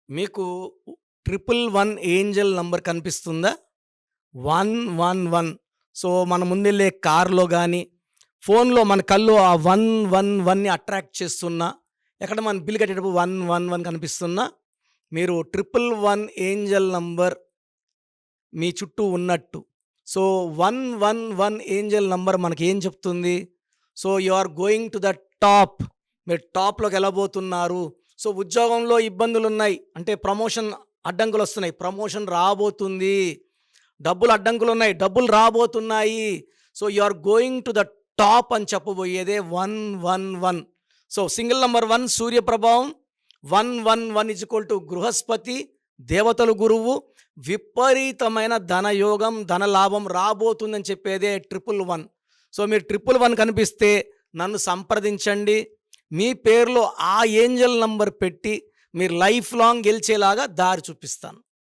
మీకు 111 Angel number కనిపిస్తుందా? 111. So, మన ముందెళ్ళే కార్‌లో గాని, ఫోన్‌లో మన కళ్ళు ఆ 111ని అట్రాక్ట్ చేస్తున్నా, ఎక్కడ మనం బిల్ కట్టేటప్పుడు 111 కనిపిస్తున్నా, మీరు 111 ఏంజెల్ నంబర్ మీ చుట్టూ ఉన్నట్టు. సో, 111 ఏంజెల్ నంబర్ మనకేం చెప్తుంది? So, you are going to the top. మీరు టాప్‌లోకెళ్ళబోతున్నారు. సో, ఉద్యోగంలో ఇబ్బందులున్నాయి. అంటే ప్రమోషన్ అడ్డంకులొస్తున్నాయి. ప్రమోషన్ రాబోతుంది. డబ్బులు అడ్డంకులున్నాయి. డబ్బులు రాబోతున్నాయి. So, you are going to the top అని చెప్పబోయేదే 111. సో, సింగిల్ నంబర్ 1 సూర్యప్రభావం. 111 బృహస్పతి, దేవతలు గురువు, విపరీతమైన ధనయోగం, ధనలాభం రాబోతుందని చెప్పేదే 111. సో, మీరు 111 కనిపిస్తే నన్ను సంప్రదించండి. మీ పేరులో ఆ ఏంజెల్ నంబర్ పెట్టి మీరు లైఫ్ లాంగ్ గెలిచేలాగా దారి చూపిస్తాను.